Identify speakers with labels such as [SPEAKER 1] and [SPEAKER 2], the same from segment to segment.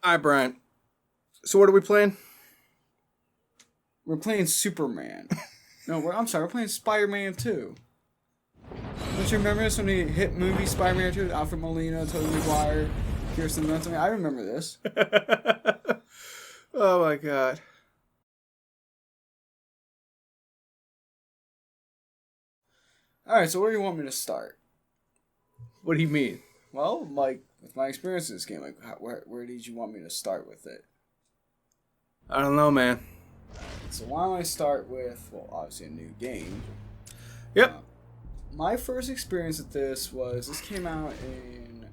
[SPEAKER 1] Hi, Brian. So what are we playing?
[SPEAKER 2] We're playing Superman. No, I'm sorry, we're playing Spider-Man 2. Don't you remember this when the hit movie Spider-Man 2 with Alfred Molina, Tobey Maguire, Kirsten Dunst? I remember this.
[SPEAKER 1] Oh my god.
[SPEAKER 2] Alright, so where do you want me to start?
[SPEAKER 1] What do you mean?
[SPEAKER 2] Well, like, with my experience in this game, like, where did you want me to start with it?
[SPEAKER 1] I don't know, man.
[SPEAKER 2] So why don't I start with, well, obviously a new game.
[SPEAKER 1] Yep.
[SPEAKER 2] My first experience with this came out in,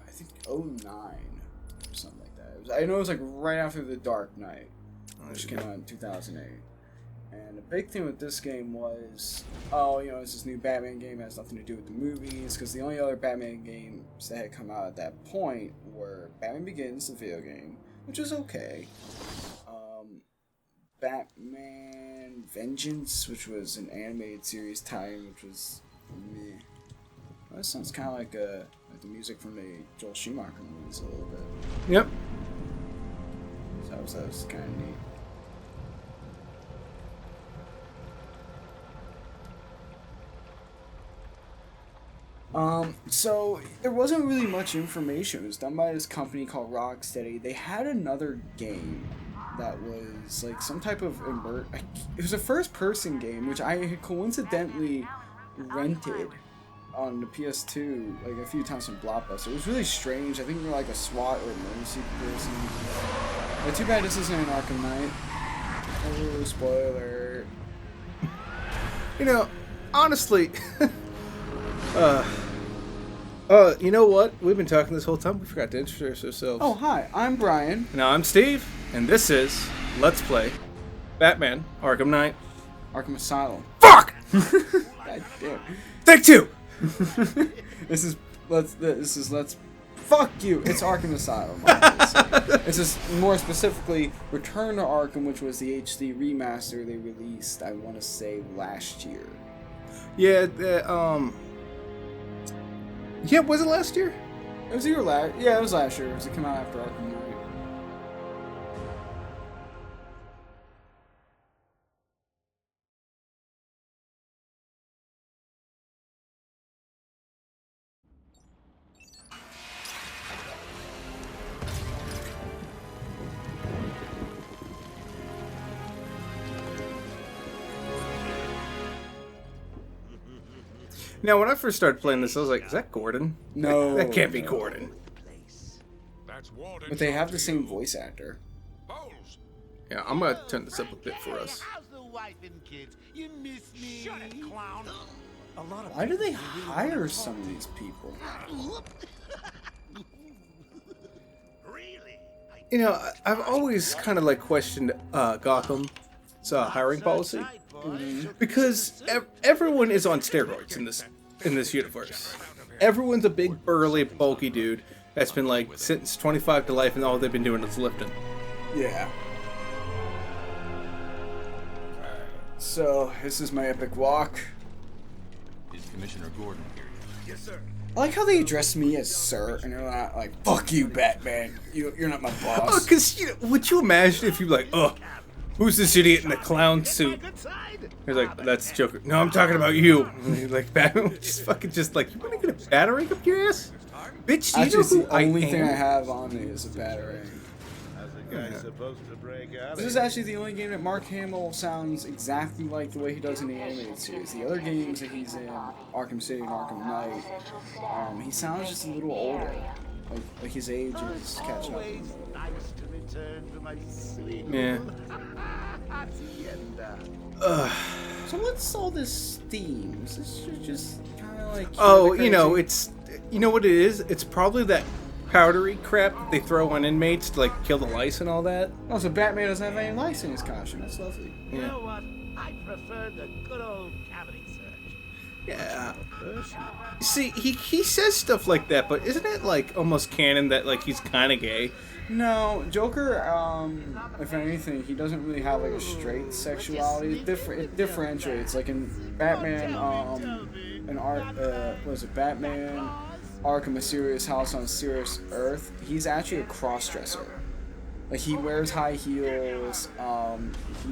[SPEAKER 2] I think, '09 or something like that. I know it was like right after The Dark Knight, which came out in 2008. And the big thing with this game was, it's this new Batman game. It has nothing to do with the movies, because the only other Batman games that had come out at that point were Batman Begins, the video game, which was okay. Batman Vengeance, which was an animated series tie-in, which was meh. Well, that sounds kind of like the music from the Joel Schumacher movies a little bit.
[SPEAKER 1] Yep.
[SPEAKER 2] So that was kind of neat. So there wasn't really much information. It was done by this company called Rocksteady. They had another game that was like some type of it was a first-person game, which I had coincidentally rented on the PS2 like a few times from Blockbuster. It was really strange. I think they were like a SWAT or emergency person. But too bad this isn't an Arkham Knight. Oh, spoiler.
[SPEAKER 1] You know, honestly, you know what? We've been talking this whole time. We forgot to introduce ourselves.
[SPEAKER 2] Oh, hi. I'm Brian.
[SPEAKER 1] Now I'm Steve, and this is Let's Play Batman Arkham Knight.
[SPEAKER 2] Arkham Asylum.
[SPEAKER 1] Fuck!
[SPEAKER 2] God damn.
[SPEAKER 1] Take two!
[SPEAKER 2] This is let's fuck you. It's Arkham Asylum. This is more specifically Return to Arkham, which was the HD remaster they released, I want to say, last year.
[SPEAKER 1] Yeah, yeah, was it last year?
[SPEAKER 2] It was either last. Yeah, it was last year. It was to come out after Arkham Knight.
[SPEAKER 1] Now, when I first started playing this, I was like, is that Gordon?
[SPEAKER 2] No,
[SPEAKER 1] That can't be Gordon.
[SPEAKER 2] But they have the same voice actor.
[SPEAKER 1] Yeah, I'm gonna turn this up a bit for us.
[SPEAKER 2] Why do they hire some of these people?
[SPEAKER 1] You know, I've always kind of like questioned Gotham's hiring policy because everyone is on steroids in this universe. Everyone's a big, burly, bulky dude that's been like sentenced 25 to life, and all they've been doing is lifting.
[SPEAKER 2] Yeah. So this is my epic walk.
[SPEAKER 3] Is Commissioner Gordon here? Yes, sir.
[SPEAKER 2] I like how they address me as sir, and they're not like, fuck you, Batman. You're not my boss.
[SPEAKER 1] Oh, because would you imagine if you were like, oh, who's this idiot in the clown suit? He's like, that's Joker. No, I'm talking about you. And he's like, Batman would just fucking just like, you want to get a batarang up your ass? Bitch, do you know who
[SPEAKER 2] the only thing I
[SPEAKER 1] am?
[SPEAKER 2] have on me is a batarang.
[SPEAKER 4] How's a guy supposed to break out?
[SPEAKER 2] This is actually the only game that Mark Hamill sounds exactly like the way he does in the animated series. The other games that he's in, Arkham City and Arkham Knight, he sounds just a little older. Like his age is catching up.
[SPEAKER 4] Always nice to return to my sweet
[SPEAKER 1] Yeah.
[SPEAKER 4] hacienda.
[SPEAKER 2] So what's all this theme? Is this just kind of like...
[SPEAKER 1] Oh, you know, you know what it is? It's probably that powdery crap that they throw on inmates to like kill the lice and all that.
[SPEAKER 2] Oh, so Batman doesn't have any lice in his costume. That's lovely.
[SPEAKER 4] You know what? I prefer the good old cavity search.
[SPEAKER 1] Yeah. See, he says stuff like that, but isn't it like almost canon that like he's kind of gay?
[SPEAKER 2] No, Joker, if anything, he doesn't really have like a straight sexuality. It differentiates. Like in Batman, Batman Arkham, a serious house on a serious earth, he's actually a cross-dresser. Like, he wears high heels.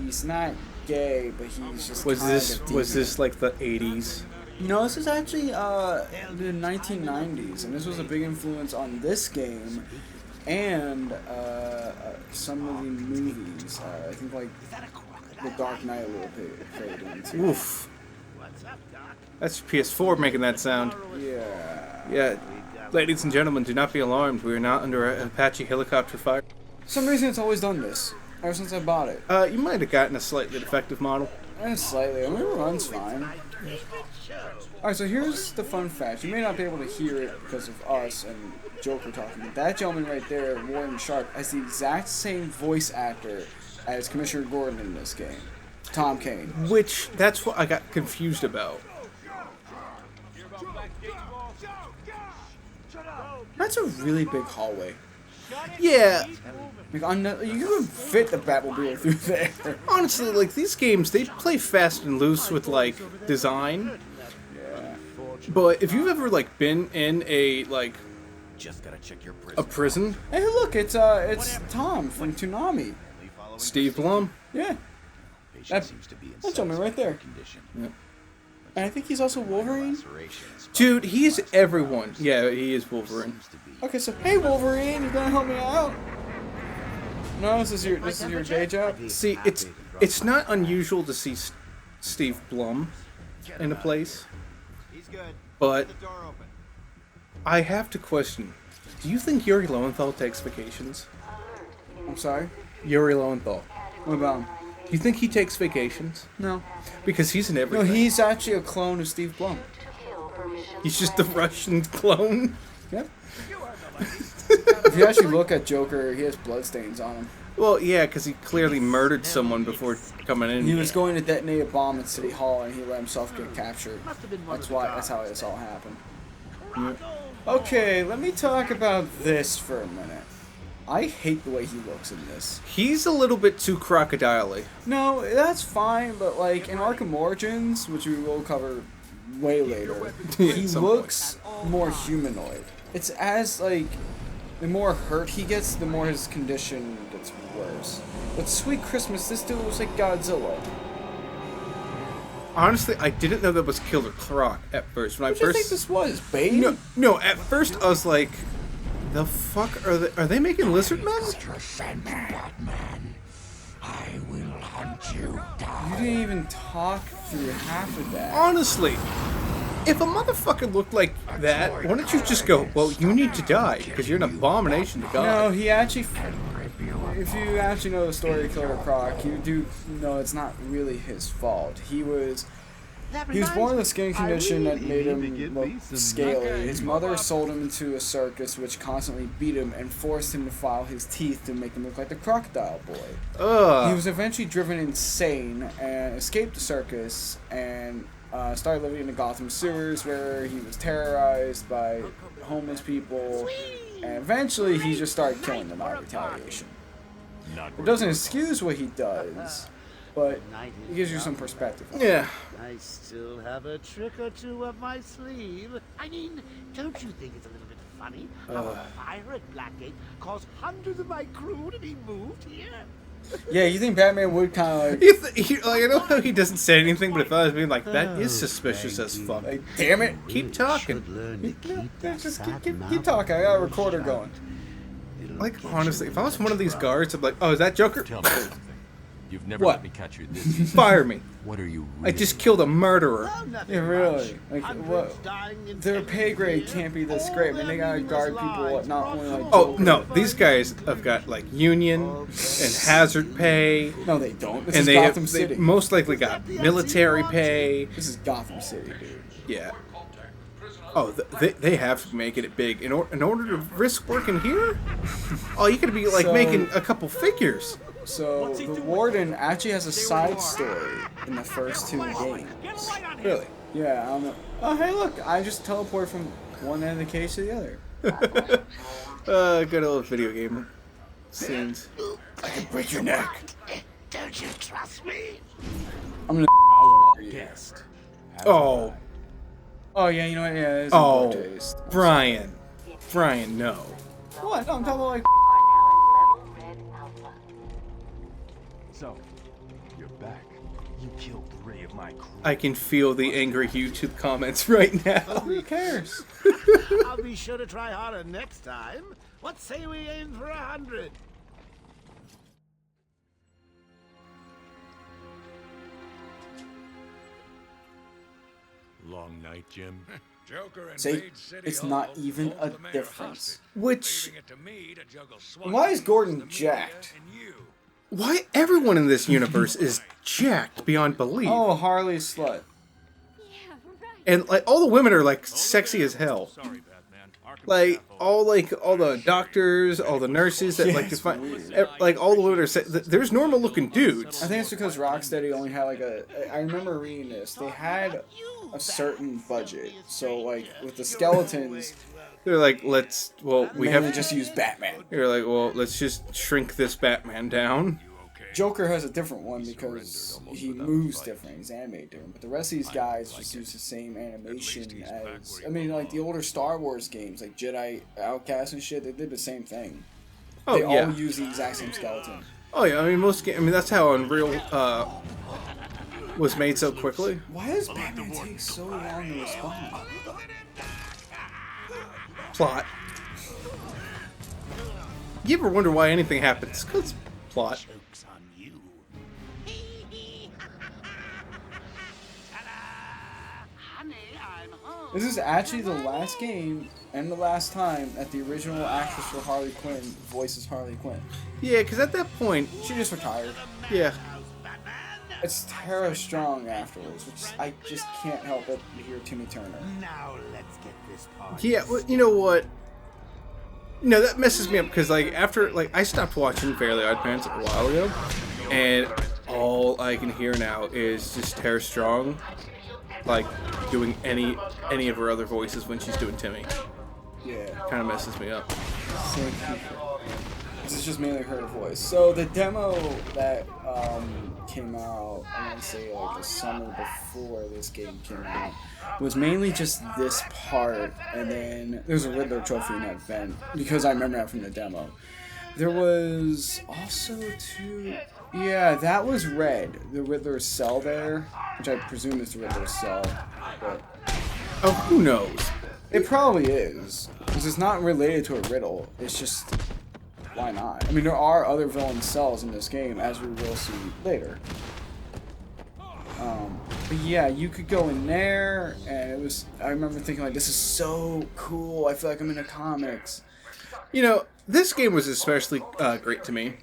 [SPEAKER 2] He's not gay, but he's just
[SPEAKER 1] Was
[SPEAKER 2] kind
[SPEAKER 1] this
[SPEAKER 2] of
[SPEAKER 1] was
[SPEAKER 2] deviant.
[SPEAKER 1] this like the 80s?
[SPEAKER 2] No, this is actually the 1990s, and this was a big influence on this game and some of the movies. I think like The Dark Knight a little bit played into.
[SPEAKER 1] Oof. That's your PS4 making that sound.
[SPEAKER 2] Yeah.
[SPEAKER 1] Yeah. Ladies and gentlemen, do not be alarmed. We are not under a Apache helicopter fire.
[SPEAKER 2] For some reason, it's always done this ever since I bought it.
[SPEAKER 1] You might have gotten a slightly defective model.
[SPEAKER 2] Slightly. I mean, it runs fine. Alright, so here's the fun fact. You may not be able to hear it because of us and Joker talking, but that gentleman right there, Warren Sharp, has the exact same voice actor as Commissioner Gordon in this game. Tom Kane.
[SPEAKER 1] Which, that's what I got confused about.
[SPEAKER 2] That's a really big hallway.
[SPEAKER 1] Yeah,
[SPEAKER 2] Like, you can fit the Batmobile through there.
[SPEAKER 1] honestly, like, these games, they play fast and loose with, like, design.
[SPEAKER 2] Yeah.
[SPEAKER 1] But if you've ever, like, been in a, like,
[SPEAKER 3] Just gotta check your
[SPEAKER 1] a prison,
[SPEAKER 2] Hey, look, it's Tom from Toonami.
[SPEAKER 1] Steve Blum,
[SPEAKER 2] Yeah.
[SPEAKER 3] Patient seems to be in
[SPEAKER 2] That gentleman right there.
[SPEAKER 3] condition.
[SPEAKER 2] And I think he's also Wolverine.
[SPEAKER 3] Lacerations.
[SPEAKER 1] dude, he's everyone. Yeah, he is Wolverine.
[SPEAKER 3] Seems to be
[SPEAKER 2] Okay, so hey Wolverine, you gonna help me out? No, this is your day job.
[SPEAKER 1] See, it's not unusual to see Steve Blum in a place,
[SPEAKER 3] He's good.
[SPEAKER 1] but
[SPEAKER 3] The door open.
[SPEAKER 1] I have to question, do you think Yuri Lowenthal takes vacations?
[SPEAKER 2] I'm sorry.
[SPEAKER 1] Yuri Lowenthal.
[SPEAKER 2] What about him?
[SPEAKER 1] Do you think he takes vacations?
[SPEAKER 2] No.
[SPEAKER 1] Because he's in
[SPEAKER 2] No,
[SPEAKER 1] everything.
[SPEAKER 2] he's actually a clone of Steve Blum.
[SPEAKER 1] He's just the Russian clone.
[SPEAKER 2] Yep. If you actually look at Joker, he has bloodstains on him.
[SPEAKER 1] Well, yeah, because he clearly murdered someone before coming in.
[SPEAKER 2] He was going to detonate a bomb at City Hall, and he let himself get captured. That's how this all happened. Okay, let me talk about this for a minute. I hate the way he looks in this.
[SPEAKER 1] He's a little bit too crocodile-y.
[SPEAKER 2] No, that's fine, but like in Arkham Origins, which we will cover way later, he
[SPEAKER 1] At some
[SPEAKER 2] looks more humanoid. It's as like the more hurt he gets, the more his condition gets worse. But Sweet Christmas, this dude looks like Godzilla.
[SPEAKER 1] Honestly, I didn't know that was Killer Croc at first. When
[SPEAKER 2] What do you think this was, Bane?
[SPEAKER 1] No, at first I was like, the fuck are they making lizard men?
[SPEAKER 2] You didn't even talk through half of that.
[SPEAKER 1] Honestly, if a motherfucker looked like that, why don't you just go, well, you need to die, because you're an abomination to
[SPEAKER 2] No,
[SPEAKER 1] God.
[SPEAKER 2] he actually. If you actually know the story of Killer Croc, you do know it's not really his fault. He was born with a skin condition that made him look scaly. His mother sold him into a circus, which constantly beat him and forced him to file his teeth to make him look like the Crocodile Boy. He
[SPEAKER 1] Ugh.
[SPEAKER 2] was eventually driven insane and escaped the circus and started living in the Gotham sewers, where he was terrorized by homeless people, and eventually he just started killing them out of retaliation. It doesn't excuse what he does, but it gives you some perspective.
[SPEAKER 1] Yeah.
[SPEAKER 4] I still have a trick or two up my sleeve. I mean, don't you think it's a little bit funny how a fire at Blackgate caused hundreds of my crew to be moved here?
[SPEAKER 2] Yeah, you think Batman would kind of
[SPEAKER 1] Like, I know how he doesn't say anything, but if I was being like, that is suspicious as fuck.
[SPEAKER 2] like, damn it,
[SPEAKER 1] Keep talking.
[SPEAKER 2] just keep talking. I got a recorder going.
[SPEAKER 1] Like, honestly, if I was one of these guards, I'd be like, oh, is that Joker?
[SPEAKER 3] Tell me something. You've never
[SPEAKER 1] What?
[SPEAKER 3] let me catch you this easy.
[SPEAKER 1] Fire me.
[SPEAKER 3] What are you
[SPEAKER 1] I
[SPEAKER 3] really?
[SPEAKER 1] just killed a murderer.
[SPEAKER 4] Oh, nothing
[SPEAKER 2] Yeah, really.
[SPEAKER 4] much.
[SPEAKER 2] Like,
[SPEAKER 4] Hundreds
[SPEAKER 2] what?
[SPEAKER 4] dying in
[SPEAKER 2] Their
[SPEAKER 4] Texas
[SPEAKER 2] pay grade
[SPEAKER 4] here.
[SPEAKER 2] can't be this
[SPEAKER 4] All
[SPEAKER 2] great. I mean,
[SPEAKER 4] their
[SPEAKER 2] they gotta guard
[SPEAKER 4] meaningless
[SPEAKER 2] people
[SPEAKER 4] lives
[SPEAKER 2] not only
[SPEAKER 4] brought
[SPEAKER 2] like
[SPEAKER 1] Oh,
[SPEAKER 2] Joker.
[SPEAKER 1] no, these guys have got, like, union and hazard pay,
[SPEAKER 2] No, they don't. This
[SPEAKER 1] and
[SPEAKER 2] is
[SPEAKER 1] they
[SPEAKER 2] Gotham
[SPEAKER 1] have,
[SPEAKER 2] City.
[SPEAKER 1] they most likely got military pay.
[SPEAKER 2] This is Gotham City, dude.
[SPEAKER 1] Yeah. Oh, they have to make it big. In order to risk working here? Oh, you could be, like,
[SPEAKER 2] So-
[SPEAKER 1] making a couple figures.
[SPEAKER 2] So the Warden actually has a side story in the first two games.
[SPEAKER 1] Really?
[SPEAKER 2] Yeah, I don't know. Oh, hey, look! I just teleported from one end of the case to the other.
[SPEAKER 1] Good old video game scenes.
[SPEAKER 2] I can break your neck.
[SPEAKER 4] Don't you trust me?
[SPEAKER 2] I'm gonna.
[SPEAKER 3] Our guest.
[SPEAKER 1] Oh.
[SPEAKER 2] Oh yeah, you know what? Yeah, it's
[SPEAKER 1] Oh,
[SPEAKER 2] in poor taste.
[SPEAKER 1] Brian. Brian, no.
[SPEAKER 2] What? No, I'm talking about like.
[SPEAKER 3] So, you're back. You killed 3 of my crew.
[SPEAKER 1] I can feel the angry YouTube comments right now.
[SPEAKER 2] Who cares?
[SPEAKER 4] I'll be sure to try harder next time. What say we aim for 100?
[SPEAKER 3] Long night, Jim.
[SPEAKER 5] Joker and
[SPEAKER 2] See,
[SPEAKER 5] Maid City
[SPEAKER 2] it's
[SPEAKER 5] all
[SPEAKER 2] not even
[SPEAKER 5] full
[SPEAKER 2] a
[SPEAKER 5] of the mayor
[SPEAKER 2] difference.
[SPEAKER 1] Which,
[SPEAKER 5] leaving it to me to juggle SWAT
[SPEAKER 2] Why is
[SPEAKER 5] teams,
[SPEAKER 2] Gordon
[SPEAKER 5] the media,
[SPEAKER 2] jacked?
[SPEAKER 5] and you.
[SPEAKER 1] why everyone in this universe is jacked beyond belief.
[SPEAKER 2] Oh, Harley slut.
[SPEAKER 1] And like all the women are like sexy as hell.
[SPEAKER 3] Sorry, Batman.
[SPEAKER 1] Like all the doctors, all the nurses that
[SPEAKER 2] Yeah,
[SPEAKER 1] like to
[SPEAKER 2] it's
[SPEAKER 1] find,
[SPEAKER 2] weird.
[SPEAKER 1] like all the women are. There's normal looking dudes.
[SPEAKER 2] I think it's because Rocksteady only had like a. I remember reading this. They had a certain budget, so like with the skeletons,
[SPEAKER 1] They're like, we
[SPEAKER 2] mainly
[SPEAKER 1] have
[SPEAKER 2] just use Batman.
[SPEAKER 1] You're like, well, let's just shrink this Batman down.
[SPEAKER 2] Joker has a different one because he moves different, he's animated different, but the rest of these guys just use the same animation as, I mean, like the older Star Wars games, like Jedi Outcast and shit, they did the same thing.
[SPEAKER 1] Oh
[SPEAKER 2] They
[SPEAKER 1] yeah.
[SPEAKER 2] all use the exact same skeleton.
[SPEAKER 1] Oh yeah. I mean, that's how Unreal was made so quickly.
[SPEAKER 2] Why does Batman take so long to respond?
[SPEAKER 1] Plot. You ever wonder why anything happens? Cause plot.
[SPEAKER 4] Joke's on you. Honey, I'm home.
[SPEAKER 2] This is actually the last game and the last time that the original actress for Harley Quinn voices Harley Quinn.
[SPEAKER 1] Yeah, cause at that point,
[SPEAKER 2] She just retired.
[SPEAKER 1] yeah.
[SPEAKER 2] It's Tara Strong afterwards, which I just can't help but hear Timmy Turner.
[SPEAKER 4] Now let's get this party.
[SPEAKER 1] Yeah, well, you know what? No, that messes me up because like after I stopped watching Fairly Odd Parents a while ago, and all I can hear now is just Tara Strong, like doing any of her other voices when she's doing Timmy.
[SPEAKER 2] Yeah.
[SPEAKER 1] Kind of messes me up.
[SPEAKER 2] Same people. This is just mainly her voice. So the demo that came out, I want to say like the summer before this game came out, was mainly just this part, and then there's a Riddler trophy in that event because I remember that from the demo. There was also yeah, that was red. The Riddler's cell there, which I presume is the Riddler's cell, but
[SPEAKER 1] Oh, who knows?
[SPEAKER 2] it probably is because it's not related to a riddle. It's just. Why not? I mean, there are other villain cells in this game, as we will see later. But yeah, you could go in there, and it was. I remember thinking like, this is so cool. I feel like I'm in a comics.
[SPEAKER 1] You know, this game was especially great to me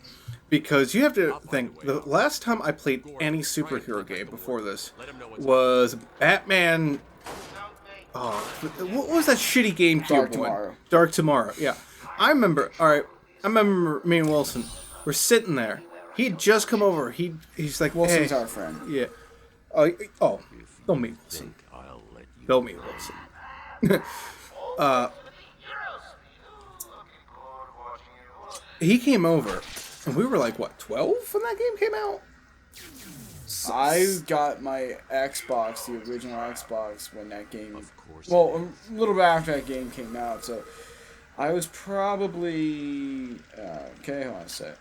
[SPEAKER 1] because you have to think the last time I played any superhero game before this was Batman. Oh, what was that shitty GameCube
[SPEAKER 2] Dark
[SPEAKER 1] one?
[SPEAKER 2] Tomorrow.
[SPEAKER 1] Dark Tomorrow. Yeah, I remember. All right, I remember me and Wilson were sitting there. He'd just come over. He's like,
[SPEAKER 2] Wilson's
[SPEAKER 1] hey.
[SPEAKER 2] our friend.
[SPEAKER 1] Yeah. Oh, don't meet Wilson.
[SPEAKER 3] I'll let you.
[SPEAKER 1] Don't meet Wilson. He came over, and we were like, what, 12 when that game came out?
[SPEAKER 2] I got my Xbox, the original Xbox, when that game.
[SPEAKER 3] Of course.
[SPEAKER 2] Well, a little bit after that game came out, so I was probably okay. Hold on a sec.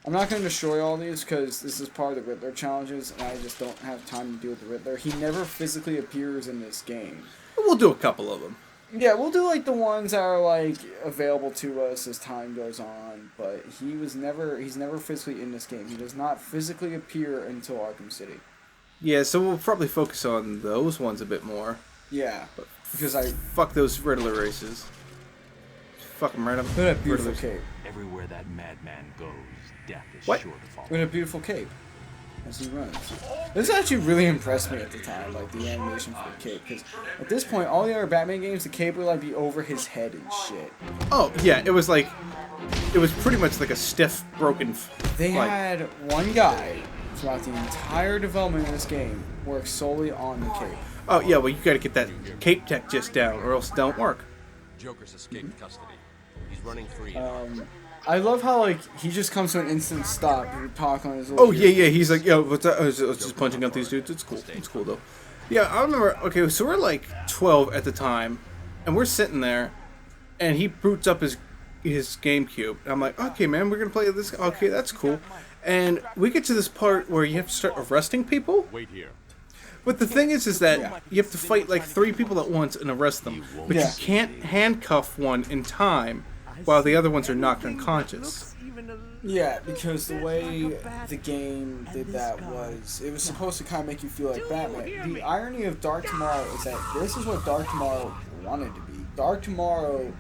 [SPEAKER 2] I'm not going to destroy all these because this is part of the Riddler challenges, and I just don't have time to deal with the Riddler. He never physically appears in this game.
[SPEAKER 1] We'll do a couple of them.
[SPEAKER 2] Yeah, we'll do like the ones that are like available to us as time goes on, but he's never physically in this game. He does not physically appear until Arkham City.
[SPEAKER 1] Yeah, so we'll probably focus on those ones a bit more.
[SPEAKER 2] Yeah, because I
[SPEAKER 1] Fuck those Riddler races. Fuck them right up.
[SPEAKER 2] look at that beautiful
[SPEAKER 1] Riddlers.
[SPEAKER 2] cape.
[SPEAKER 3] Everywhere that madman goes, death is
[SPEAKER 1] What?
[SPEAKER 3] sure to follow.
[SPEAKER 2] Look at a beautiful cape as he runs. This actually really impressed me at the time, like the animation for the cape, because at this point, all the other Batman games, the cape would like be over his head and shit.
[SPEAKER 1] Oh, yeah, it was pretty much like a stiff, broken...
[SPEAKER 2] They
[SPEAKER 1] like,
[SPEAKER 2] had one guy throughout the entire development of this game work solely on the cape.
[SPEAKER 1] Oh, yeah, well, you gotta get that cape tech just down, or else it don't work.
[SPEAKER 3] Joker's escaped custody. He's running free.
[SPEAKER 2] I love how like he just comes to an instant stop. He talk on his little
[SPEAKER 1] Oh, yeah, he's like, yo, what's that? I was just punching out these dudes. It's cool. It's cool, though. Yeah, I remember. Okay, so we're like 12 at the time, and we're sitting there, and he boots up his GameCube. And I'm like, okay, man, we're gonna play this. Okay, that's cool. And we get to this part where you have to start arresting people.
[SPEAKER 3] Wait here.
[SPEAKER 1] But the thing is that you have to fight like 3 people at once and arrest them. But
[SPEAKER 2] Yeah.
[SPEAKER 1] you can't handcuff one in time while the other ones are knocked unconscious.
[SPEAKER 2] Yeah, because the way the game did that was, it was supposed to kind of make you feel like Batman. The irony of Dark Tomorrow is that this is what Dark Tomorrow wanted to be. Dark Tomorrow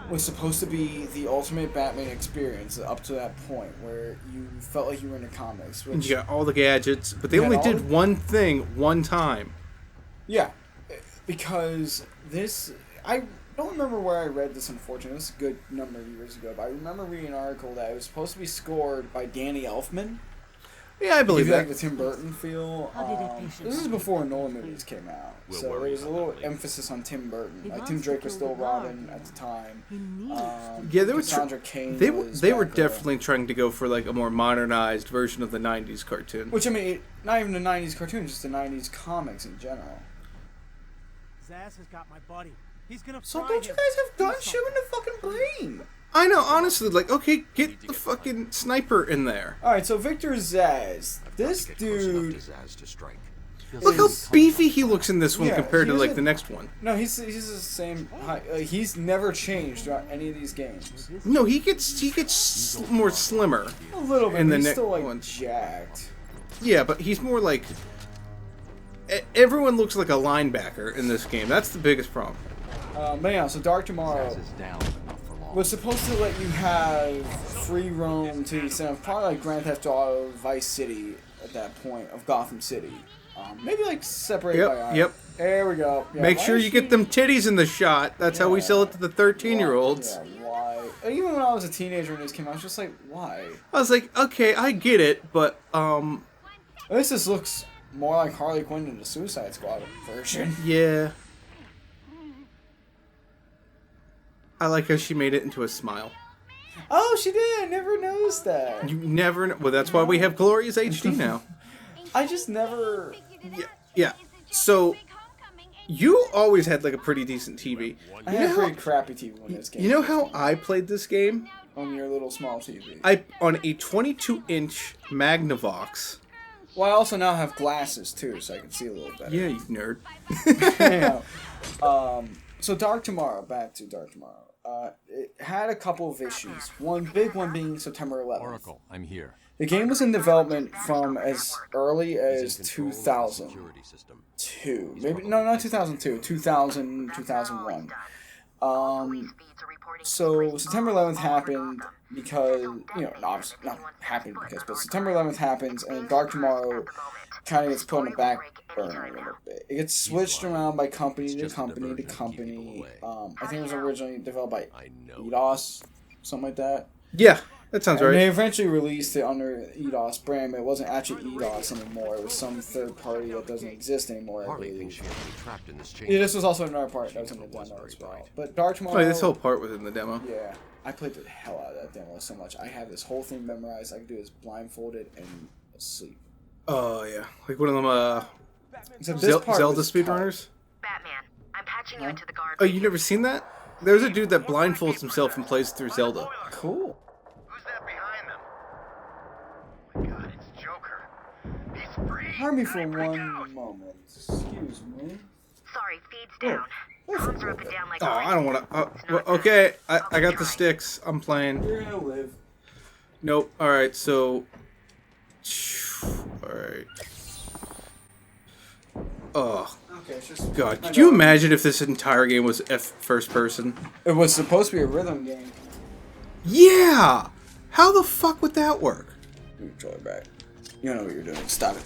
[SPEAKER 2] was supposed to be the ultimate Batman experience up to that point, where you felt like you were in the comics.
[SPEAKER 1] And
[SPEAKER 2] Which,
[SPEAKER 1] you got all the gadgets, but they
[SPEAKER 2] You got
[SPEAKER 1] only
[SPEAKER 2] all
[SPEAKER 1] did
[SPEAKER 2] the-
[SPEAKER 1] one thing one time.
[SPEAKER 2] yeah, because this, I don't remember where I read this, unfortunately. This is a good number of years ago, but I remember reading an article that it was supposed to be scored by Danny Elfman.
[SPEAKER 1] Yeah, I believe
[SPEAKER 2] Give you, like
[SPEAKER 1] that.
[SPEAKER 2] the Tim Burton feel. This is before Nolan movies came out, so there was a little emphasis on Tim Burton. Like Tim Drake was still Robin at the time.
[SPEAKER 1] Yeah, they were
[SPEAKER 2] Cassandra Cain
[SPEAKER 1] they
[SPEAKER 2] was
[SPEAKER 1] they were
[SPEAKER 2] Batgirl.
[SPEAKER 1] definitely trying to go for like a more modernized version of the '90s cartoon.
[SPEAKER 2] Which I mean, not even the '90s cartoon, just the '90s comics in general.
[SPEAKER 6] Zaz has got my buddy. He's gonna
[SPEAKER 2] So
[SPEAKER 6] fry
[SPEAKER 2] don't you
[SPEAKER 6] him.
[SPEAKER 2] guys have guns? Shoot in the fucking brain.
[SPEAKER 1] I know, honestly, like, okay, get the fucking sniper in there.
[SPEAKER 2] All right, so Victor Zaz, this dude.
[SPEAKER 1] Look how
[SPEAKER 2] is-
[SPEAKER 1] beefy he looks in this one
[SPEAKER 2] Yeah,
[SPEAKER 1] compared to
[SPEAKER 2] he
[SPEAKER 1] like
[SPEAKER 2] was
[SPEAKER 1] the
[SPEAKER 2] a-
[SPEAKER 1] next one.
[SPEAKER 2] No, he's the same height. He's never changed throughout any of these games.
[SPEAKER 1] No, he gets more slimmer.
[SPEAKER 2] A little bit,
[SPEAKER 1] In
[SPEAKER 2] but
[SPEAKER 1] the
[SPEAKER 2] he's
[SPEAKER 1] next
[SPEAKER 2] still like
[SPEAKER 1] one.
[SPEAKER 2] jacked.
[SPEAKER 1] Yeah, but he's more like everyone looks like a linebacker in this game. That's the biggest problem.
[SPEAKER 2] But yeah, so Dark Tomorrow
[SPEAKER 3] Is down, but not for long.
[SPEAKER 2] was supposed to let you have free roam to the extent of probably like Grand Theft Auto Vice City at that point of Gotham City. Maybe like separated
[SPEAKER 1] Yep,
[SPEAKER 2] by island.
[SPEAKER 1] yep.
[SPEAKER 2] There we go. Yeah,
[SPEAKER 1] Make
[SPEAKER 2] why
[SPEAKER 1] sure
[SPEAKER 2] is
[SPEAKER 1] you get
[SPEAKER 2] she-
[SPEAKER 1] them titties in the shot. That's how we
[SPEAKER 2] Yeah.
[SPEAKER 1] sell it to the 13-year-olds.
[SPEAKER 2] Yeah, why? Even when I was a teenager when this came out, I was just like, why?
[SPEAKER 1] I was like, okay, I get it, but
[SPEAKER 2] At least this looks more like Harley Quinn than the Suicide Squad version.
[SPEAKER 1] yeah. I like how she made it into a smile.
[SPEAKER 2] Oh, she did. I never noticed that.
[SPEAKER 1] You never know. Well, that's why we have Glorious HD now.
[SPEAKER 2] I just never.
[SPEAKER 1] Yeah. So you always had like a pretty decent TV.
[SPEAKER 2] I had a pretty crappy TV when this game.
[SPEAKER 1] You know how I played this game?
[SPEAKER 2] on your little small TV.
[SPEAKER 1] I on a 22-inch Magnavox.
[SPEAKER 2] Well, I also now have glasses too, so I can see a little better.
[SPEAKER 1] Yeah, you nerd.
[SPEAKER 2] Yeah. So Dark Tomorrow, back to Dark Tomorrow. It had a couple of issues. One big one being September 11th.
[SPEAKER 3] Oracle, I'm here.
[SPEAKER 2] The game was in development from as early as
[SPEAKER 3] He's in control of the
[SPEAKER 2] 2002.
[SPEAKER 3] security system.
[SPEAKER 2] Maybe no, not 2002. 2000, 2001. So September 11th happened because, obviously not happened because, but September 11th happens and Dark Tomorrow kind of gets put on the back burner a little bit. It gets switched around by company to company to company. I think it was originally developed by EDOS, something like that.
[SPEAKER 1] Yeah, that sounds
[SPEAKER 2] And
[SPEAKER 1] right.
[SPEAKER 2] they eventually released it under EDOS brand, but it wasn't actually EDOS anymore. It was some third party that doesn't exist anymore, I
[SPEAKER 3] Harley thinks
[SPEAKER 2] believe.
[SPEAKER 3] she has to be trapped in this chamber.
[SPEAKER 2] Yeah, this was also another part that was in the demo as well. But Dark Tomorrow...
[SPEAKER 1] Oh, this whole part was in the demo.
[SPEAKER 2] Yeah, I played the hell out of that demo so much. I have this whole thing memorized. I can do this blindfolded and asleep.
[SPEAKER 1] Oh yeah, like one of them
[SPEAKER 2] Except this part
[SPEAKER 1] Zelda
[SPEAKER 2] was
[SPEAKER 1] speedrunners.
[SPEAKER 7] Batman, I'm patching you into the guard.
[SPEAKER 1] Oh, you never seen that? There's a dude that blindfolds himself and plays through Zelda.
[SPEAKER 2] Cool.
[SPEAKER 4] Who's that behind them? Oh my God, it's Joker. He's free.
[SPEAKER 2] Pardon me for one moment. Excuse me.
[SPEAKER 7] Sorry, feed's down. Comms are up and down like
[SPEAKER 1] Oh, I don't want to. Okay, I got the sticks. I'm playing.
[SPEAKER 2] You're gonna live.
[SPEAKER 1] Nope. All right, so. All right. Oh
[SPEAKER 2] Okay, it's just...
[SPEAKER 1] God, could you imagine if this entire game was first person?
[SPEAKER 2] It was supposed to be a rhythm game.
[SPEAKER 1] Yeah. How the fuck would that work?
[SPEAKER 2] Let me control it back. You know what you're doing. Stop it.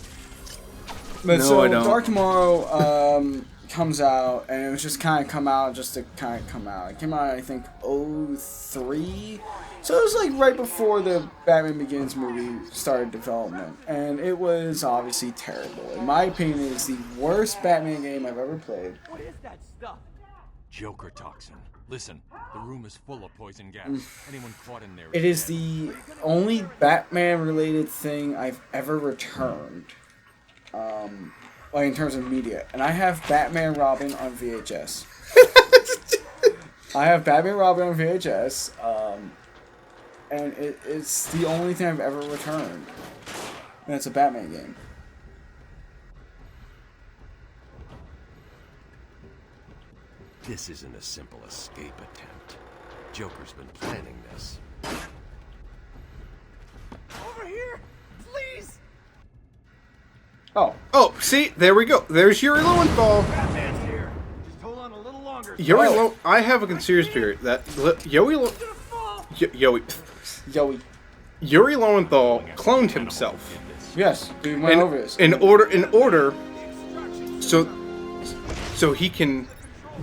[SPEAKER 2] But
[SPEAKER 1] No,
[SPEAKER 2] so
[SPEAKER 1] I don't.
[SPEAKER 2] Dark Tomorrow comes out, and it was just kind of come out just to kind of come out. It came out, I think, 03. So it was like right before the Batman Begins movie started development, and it was obviously terrible. In my opinion, it is the worst Batman game I've ever played.
[SPEAKER 6] What is that stuff?
[SPEAKER 3] Joker toxin. Listen, the room is full of poison gas. Anyone caught in there?
[SPEAKER 2] It is the only Batman-related thing I've ever returned. like in terms of media, and I have Batman Robin on VHS. I have Batman Robin on VHS, and it's the only thing I've ever returned. And it's a Batman game.
[SPEAKER 8] This isn't a simple escape attempt. Joker's been planning this.
[SPEAKER 6] Over here, please.
[SPEAKER 2] Oh,
[SPEAKER 1] Oh, see, there we go. There's Yuri Lowenthal.
[SPEAKER 3] Batman's here. Just hold on a little longer.
[SPEAKER 1] I have a conspiracy theory that Yuri Lowenthal cloned himself.
[SPEAKER 2] yes, we went over this.
[SPEAKER 1] In order, so he can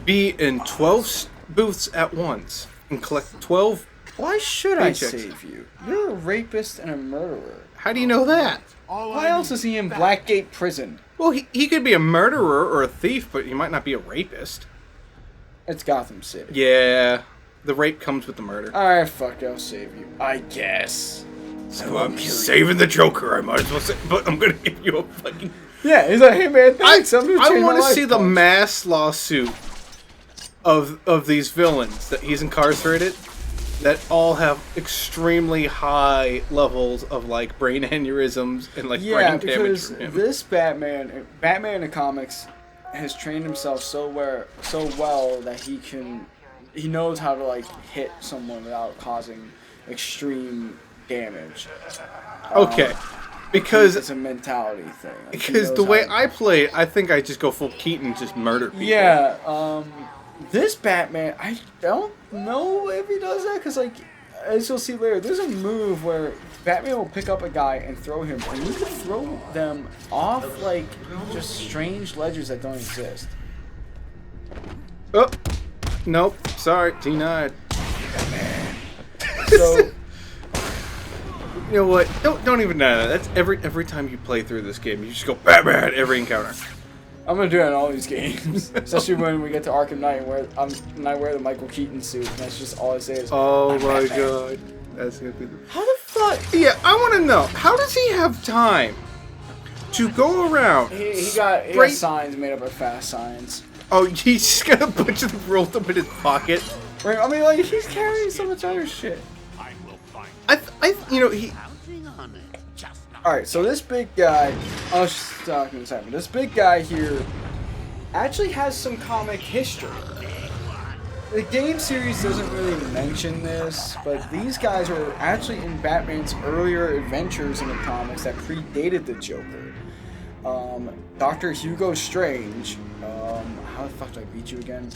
[SPEAKER 1] be in 12 booths at once and collect 12.
[SPEAKER 2] Why should I
[SPEAKER 1] Paychecks.
[SPEAKER 2] save you? You're a rapist and a murderer.
[SPEAKER 1] How do you know that?
[SPEAKER 2] Why else is he in Blackgate Prison?
[SPEAKER 1] Well, he could be a murderer or a thief, but he might not be a rapist.
[SPEAKER 2] It's Gotham City.
[SPEAKER 1] Yeah, the rape comes with the murder.
[SPEAKER 2] Alright, fuck, I'll save you. I guess.
[SPEAKER 1] So I'm saving the Joker. I might as well say, but I'm gonna give you a fucking.
[SPEAKER 2] Yeah, he's like, hey man, thanks.
[SPEAKER 1] I
[SPEAKER 2] want to
[SPEAKER 1] see the mass lawsuit of these villains that he's incarcerated, that all have extremely high levels of like brain aneurysms and like brain damage
[SPEAKER 2] because
[SPEAKER 1] from him.
[SPEAKER 2] this Batman in the comics has trained himself so well that he knows how to like hit someone without causing extreme damage.
[SPEAKER 1] Okay, because
[SPEAKER 2] It's a mentality thing. Like, he
[SPEAKER 1] because
[SPEAKER 2] knows
[SPEAKER 1] the way
[SPEAKER 2] how-
[SPEAKER 1] I play it, I think I just go full Keaton and just murder people.
[SPEAKER 2] Yeah, this Batman, I don't know if he does that, because, like, as you'll see later, there's a move where Batman will pick up a guy and throw him, and you can throw them off, like, just strange ledges that don't exist.
[SPEAKER 1] Oh, nope. Sorry, denied.
[SPEAKER 2] So,
[SPEAKER 1] You know what? Don't even know that. That's every time you play through this game, you just go Batman every encounter.
[SPEAKER 2] I'm gonna do it in all these games, especially when we get to Arkham Knight, and I wear the Michael Keaton suit, and that's just all I say is,
[SPEAKER 1] Oh
[SPEAKER 2] "I'm
[SPEAKER 1] my
[SPEAKER 2] Batman."
[SPEAKER 1] god. That's gonna be the...
[SPEAKER 2] How the fuck?
[SPEAKER 1] Yeah, I want to know, how does he have time to go around?
[SPEAKER 2] He got
[SPEAKER 1] Great-
[SPEAKER 2] signs made up of fast signs.
[SPEAKER 1] Oh, he's just got a bunch of them rolled up in his pocket.
[SPEAKER 2] Right, I mean, like, he's carrying so much other shit.
[SPEAKER 1] He...
[SPEAKER 4] Counting on it. Just not.
[SPEAKER 2] Alright, so this big guy, I was just talking to Simon, this big guy here actually has some comic history. The game series doesn't really mention this, but these guys were actually in Batman's earlier adventures in the comics that predated the Joker. Dr. Hugo Strange, how the fuck did I beat you again?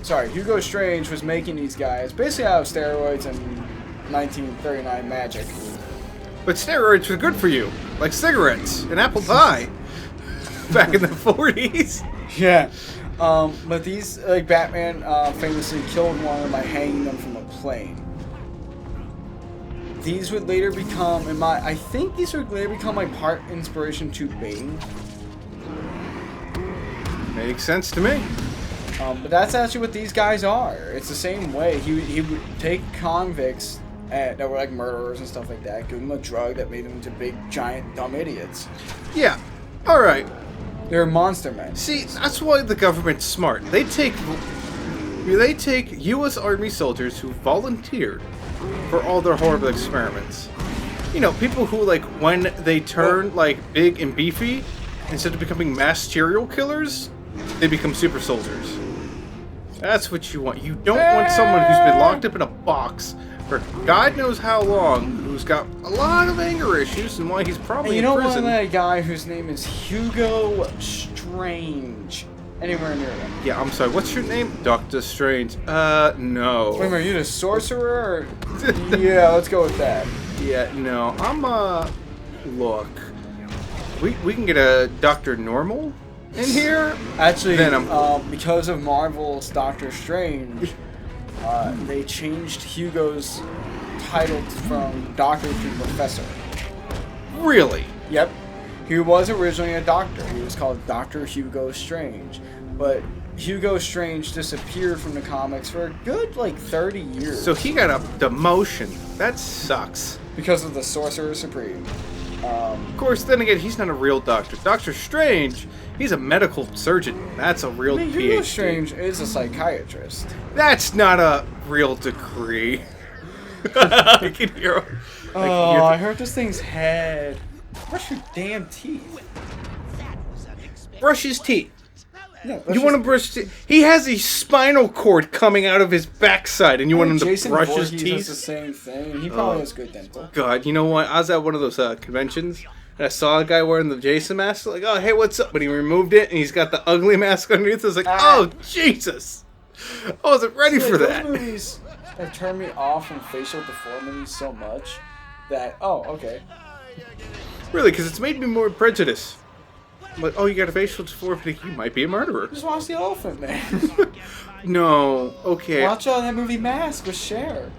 [SPEAKER 2] Sorry, Hugo Strange was making these guys basically out of steroids and 1939 magic.
[SPEAKER 1] But steroids were good for you, like cigarettes and apple pie back in the 40s.
[SPEAKER 2] Yeah. But these, like, Batman famously killed one of them by hanging them from a plane. These would later become, I think these would later become, like, part inspiration to Bane.
[SPEAKER 1] Makes sense to me.
[SPEAKER 2] But that's actually what these guys are. It's the same way. He would take convicts that were, like, murderers and stuff like that, give them a drug that made them into big, giant, dumb idiots.
[SPEAKER 1] Yeah. All right.
[SPEAKER 2] They're monster men.
[SPEAKER 1] See, that's why the government's smart. They take U.S. Army soldiers who volunteered for all their horrible experiments. You know, people who, like, when they turn, like, big and beefy, instead of becoming mass serial killers, they become super soldiers. That's what you want. You don't want someone who's been locked up in a box for God knows how long, who's got a lot of anger issues, and why he's probably
[SPEAKER 2] And you
[SPEAKER 1] in
[SPEAKER 2] don't
[SPEAKER 1] prison.
[SPEAKER 2] want that guy whose name is Hugo Strange anywhere near them.
[SPEAKER 1] Yeah, I'm sorry. What's your name? Dr. Strange. No.
[SPEAKER 2] Wait a minute, are you the sorcerer? Or... yeah, let's go with that.
[SPEAKER 1] Yeah, no. I'm, look. We can get a Dr. Normal in here?
[SPEAKER 2] Actually,
[SPEAKER 1] Venom.
[SPEAKER 2] because of Marvel's Doctor Strange, they changed Hugo's title from Doctor to Professor.
[SPEAKER 1] Really?
[SPEAKER 2] Yep. He was originally a doctor. He was called Dr. Hugo Strange. But Hugo Strange disappeared from the comics for a good, like, 30 years.
[SPEAKER 1] So he got a demotion. That sucks.
[SPEAKER 2] Because of the Sorcerer Supreme.
[SPEAKER 1] Of course, then again, he's not a real doctor. Doctor Strange, he's a medical surgeon. That's a real
[SPEAKER 2] I mean,
[SPEAKER 1] PhD.
[SPEAKER 2] Hugo Strange is a psychiatrist.
[SPEAKER 1] That's not a real degree. I can hear.
[SPEAKER 2] Oh, I hurt this thing's head. Brush your damn teeth.
[SPEAKER 1] Brush his teeth.
[SPEAKER 2] Yeah,
[SPEAKER 1] You want to brush? He has a spinal cord coming out of his backside, and you want him to
[SPEAKER 2] Jason
[SPEAKER 1] brush
[SPEAKER 2] Voorhees
[SPEAKER 1] his
[SPEAKER 2] does the
[SPEAKER 1] teeth.
[SPEAKER 2] same thing, and he probably has good dental.
[SPEAKER 1] God, you know what? I was at one of those conventions, and I saw a guy wearing the Jason mask. Like, oh, hey, what's up? But he removed it, and he's got the ugly mask underneath. I was like, oh, Jesus! I wasn't ready for that.
[SPEAKER 2] Those movies have turned me off from facial deformities so much that, oh, okay.
[SPEAKER 1] Really, because it's made me more prejudiced. Like, oh, you got a facial deformity, you might be a murderer.
[SPEAKER 2] Just watch The Elephant Man.
[SPEAKER 1] No, okay.
[SPEAKER 2] Watch that movie Mask with Cher.